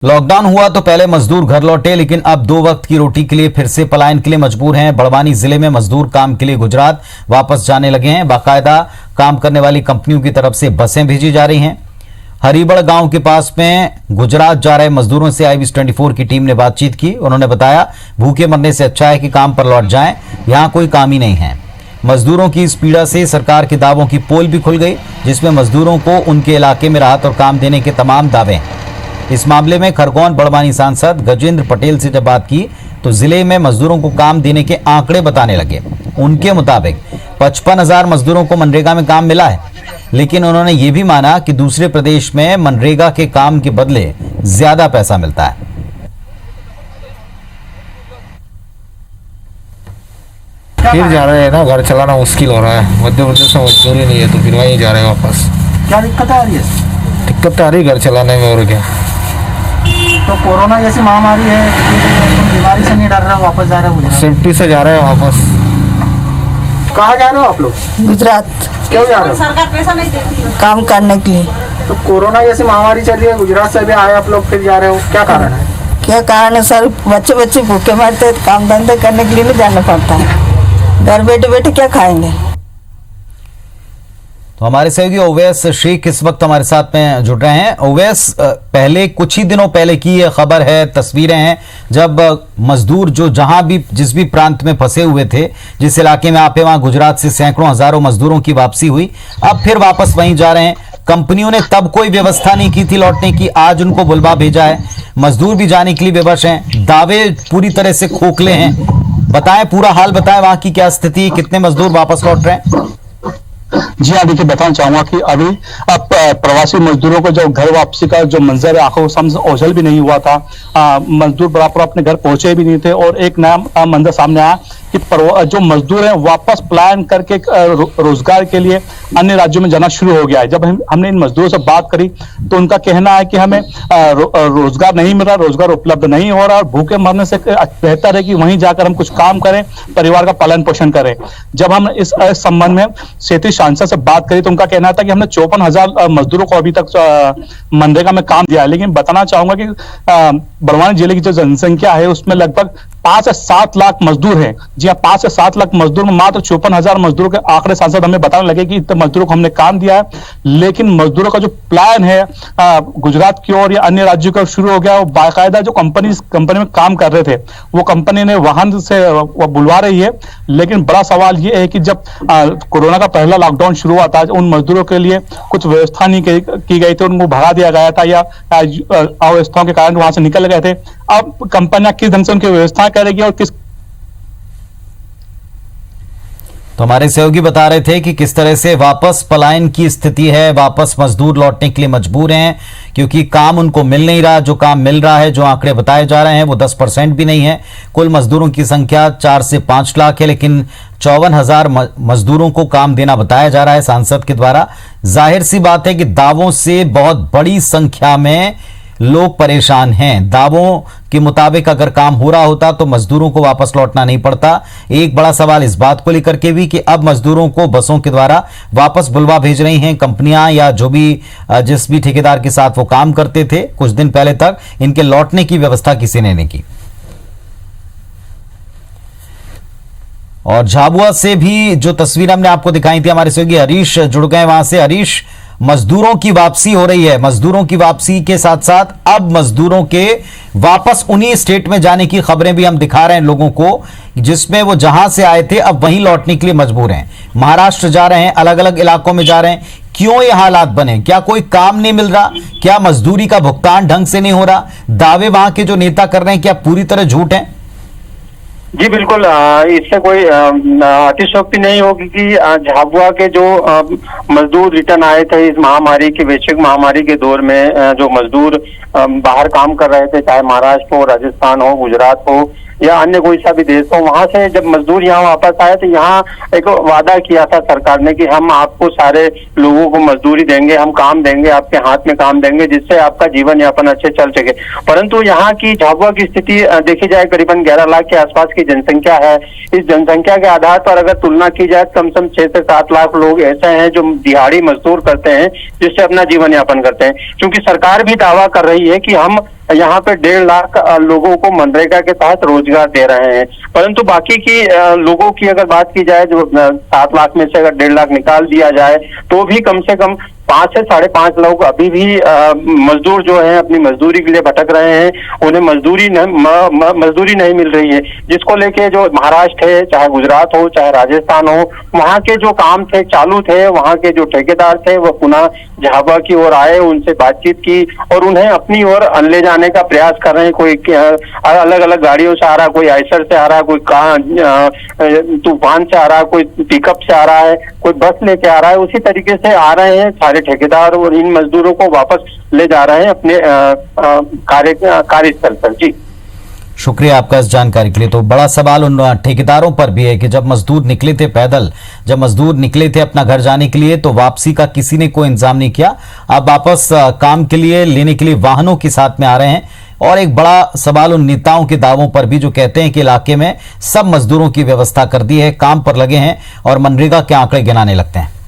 Lockdown हुआ तो पहले मजदूर घर लौटे, लेकिन अब दो वक्त की रोटी के लिए फिर से पलायन के लिए मजबूर हैं। बड़वानी जिले में मजदूर काम के लिए गुजरात वापस जाने लगे हैं। बाकायदा काम करने वाली कंपनियों की तरफ से बसें भेजी जा रही हैं। हरिबड़ गांव के पास में गुजरात जा रहे मजदूरों से IBS24 की टीम ने बातचीत की। उन्होंने बताया, भूखे मरने से अच्छा है कि काम पर लौट जाएं, यहां कोई काम ही नहीं है। मजदूरों की इस पीड़ा से सरकार के दावों की पोल भी खुल गई, जिसमें मजदूरों को उनके इलाके में राहत और काम देने के तमाम दावे हैं। इस मामले में खरगोन बड़वानी सांसद गजेंद्र पटेल से जब बात की तो जिले में मजदूरों को काम देने के आंकड़े बताने लगे। उनके मुताबिक 55,000 मजदूरों को मनरेगा में काम मिला है, लेकिन उन्होंने ये भी माना कि दूसरे प्रदेश में मनरेगा के काम के बदले ज्यादा पैसा मिलता है। फिर जा रहे हैं ना, घर चलाना मुश्किल हो रहा है। मध्य प्रदेश में मजदूरी नहीं है तो फिर वहीं जा रहे हैं वापस। क्या दिक्कत आ रही है? दिक्कत आ रही घर चलाने में, और क्या। तो कोरोना जैसी महामारी है, तुम बीमारी से नहीं डर रहे हो, वापस जा रहे हो? सेफ्टी से जा रहे हैं वापस। कहाँ जा रहे हो आप लोग? गुजरात। क्यों जा रहे हो? सरकार पैसा नहीं देती है काम करने के लिए। तो कोरोना जैसी महामारी चल रही है, गुजरात से भी आए आप लोग, फिर जा रहे हो, क्या कारण है? क्या कारण है सर? बच्चे भूखे मरते हैं, काम धंधे करने के लिए नहीं जाना पड़ता है। घर बैठे बैठे क्या खाएंगे? तो हमारे सहयोगी ओवैस शेख इस वक्त हमारे साथ में जुड़ रहे हैं। ओवैस, पहले कुछ ही दिनों पहले की ये खबर है, तस्वीरें हैं, जब मजदूर जो जहां भी जिस भी प्रांत में फंसे हुए थे, जिस इलाके में आप हैं, वहां गुजरात से सैकड़ों हजारों मजदूरों की वापसी हुई। अब फिर वापस वहीं जा रहे हैं। कंपनियों ने तब कोई व्यवस्था नहीं की थी लौटने की, आज उनको बुलवा भेजा है। मजदूर भी जाने के लिए विवश हैं, दावे पूरी तरह से खोखले हैं। बताएं, पूरा हाल बताएं, वहां की क्या स्थिति है, कितने मजदूर वापस लौट रहे हैं? जी हाँ, देखिए बताना चाहूंगा कि अभी अब प्रवासी मजदूरों को जो घर वापसी का जो मंजर है, आंखों के सामने ओझल भी नहीं हुआ था। मजदूर बराबर अपने घर पहुंचे भी नहीं थे, और एक नया मंजर सामने आया कि जो मजदूर हैं वापस पलायन करके रोजगार के लिए अन्य राज्यों में जाना शुरू हो गया है। जब हमने इन मजदूरों से बात करी तो उनका कहना है कि हमें रोजगार नहीं मिल रहा, रोजगार उपलब्ध नहीं हो रहा, और भूखे मरने से बेहतर है कि वहीं जाकर हम कुछ काम करें, परिवार का पालन पोषण करें। जब हम इस संबंध में क्षेत्रीय सांसद से बात करी तो उनका कहना था कि हमने 54,000 मजदूरों को अभी तक मनरेगा में काम दिया है। लेकिन बताना चाहूंगा कि बड़वानी जिले की जो जनसंख्या है उसमें लगभग 5 से 7 लाख मजदूर हैं। जी हाँ, 5 से 7 लाख मजदूर में मात्र 54,000 मजदूरों के आंकड़े सांसद हमें बताने लगे कि इतने मजदूरों को हमने काम दिया है। लेकिन मजदूरों का जो प्लान है गुजरात की ओर या अन्य राज्यों का शुरू हो गया। वो बाकायदा जो कंपनी में काम कर रहे थे, वो कंपनी ने वाहन से वो बुलवा रही है। लेकिन बड़ा सवाल ये है कि जब कोरोना का पहला लॉकडाउन शुरू हुआ था, उन मजदूरों के लिए कुछ व्यवस्था नहीं की गई थी, उनको भगा दिया गया था या अव्यवस्थाओं के कारण वहां से निकल गए थे। अब कंपनियां किस ढंग से उनकी व्यवस्था करेगी और किस। तो हमारे सहयोगी बता रहे थे कि किस तरह से वापस पलायन की स्थिति है, वापस मजदूर लौटने के लिए मजबूर हैं, क्योंकि काम उनको मिल नहीं रहा। जो काम मिल रहा है, जो आंकड़े बताए जा रहे हैं, वो 10% भी नहीं है। कुल मजदूरों की संख्या 4 से 5 लाख है, लेकिन 54,000 मजदूरों को काम देना बताया जा रहा है सांसद के द्वारा। जाहिर सी बात है कि दावों से बहुत बड़ी संख्या में लोग परेशान हैं। दावों के मुताबिक अगर काम हो रहा होता तो मजदूरों को वापस लौटना नहीं पड़ता। एक बड़ा सवाल इस बात को लेकर के भी कि अब मजदूरों को बसों के द्वारा वापस बुलवा भेज रही हैं कंपनियां, या जो भी जिस भी ठेकेदार के साथ वो काम करते थे कुछ दिन पहले तक, इनके लौटने की व्यवस्था किसी ने नहीं की। और झाबुआ से भी जो तस्वीर हमने आपको दिखाई थी, हमारे सहयोगी हरीश जुड़ गए वहां से। हरीश, मजदूरों की वापसी हो रही है, मजदूरों की वापसी के साथ साथ अब मजदूरों के वापस उन्हीं स्टेट में जाने की खबरें भी हम दिखा रहे हैं लोगों को, जिसमें वो जहां से आए थे अब वहीं लौटने के लिए मजबूर हैं। महाराष्ट्र जा रहे हैं, अलग अलग इलाकों में जा रहे हैं। क्यों ये हालात बने? क्या कोई काम नहीं मिल रहा? क्या मजदूरी का भुगतान ढंग से नहीं हो रहा? दावे वहां के जो नेता कर रहे हैं क्या पूरी तरह झूठ है? जी बिल्कुल, इससे कोई अतिशयोक्ति नहीं होगी कि झाबुआ के जो मजदूर रिटर्न आए थे इस महामारी की, वैश्विक महामारी के दौर में, जो मजदूर बाहर काम कर रहे थे, चाहे महाराष्ट्र हो, राजस्थान हो, गुजरात हो या अन्य कोई सा भी देश हो, वहां से जब मजदूर यहाँ वापस आए तो यहाँ एक वादा किया था सरकार ने कि हम आपको सारे लोगों को मजदूरी देंगे, हम काम देंगे, आपके हाथ में काम देंगे, जिससे आपका जीवन यापन अच्छे चल सके। परंतु यहाँ की झाबुआ की स्थिति देखी जाए, करीबन 11 लाख के आसपास की जनसंख्या है। इस जनसंख्या के आधार पर अगर तुलना की जाए, कम से कम 6 से 7 लाख लोग ऐसे हैं जो दिहाड़ी मजदूर करते हैं, जिससे अपना जीवन यापन करते हैं। क्योंकि सरकार भी दावा कर रही है कि हम यहाँ पे 1.5 लाख लोगों को मनरेगा के तहत रोजगार दे रहे हैं। परंतु बाकी की लोगों की अगर बात की जाए, जो 7 लाख में से अगर 1.5 लाख निकाल दिया जाए तो भी कम से कम 5 से 5.5 लोग अभी भी मजदूर जो हैं अपनी मजदूरी के लिए भटक रहे हैं, उन्हें मजदूरी नहीं मिल रही है, जिसको लेके जो महाराष्ट्र है, चाहे गुजरात हो चाहे राजस्थान हो, वहाँ के जो काम थे चालू थे, वहाँ के जो ठेकेदार थे वो पुनः झाबुआ की ओर आए, उनसे बातचीत की और उन्हें अपनी ओर ले जाने का प्रयास कर रहे हैं। कोई अलग अलग गाड़ियों से आ रहा है, कोई आइसर से आ रहा है, कोई तूफान से आ रहा है, कोई पिकअप से आ रहा है, कोई बस लेके आ रहा है। उसी तरीके से आ रहे हैं सारे ठेकेदार और इन मजदूरों को वापस ले जा रहे हैं अपने कार्यस्थल पर। जी शुक्रिया आपका इस जानकारी के लिए। तो बड़ा सवाल उन ठेकेदारों पर भी है कि जब मजदूर निकले थे पैदल, जब मजदूर निकले थे अपना घर जाने के लिए, तो वापसी का किसी ने कोई इंतजाम नहीं किया। अब वापस काम के लिए लेने के लिए वाहनों के साथ में आ रहे हैं। और एक बड़ा सवाल उन नेताओं के दावों पर भी जो कहते हैं कि इलाके में सब मजदूरों की व्यवस्था कर दी है, काम पर लगे हैं और मनरेगा के आंकड़े गिनाने लगते हैं।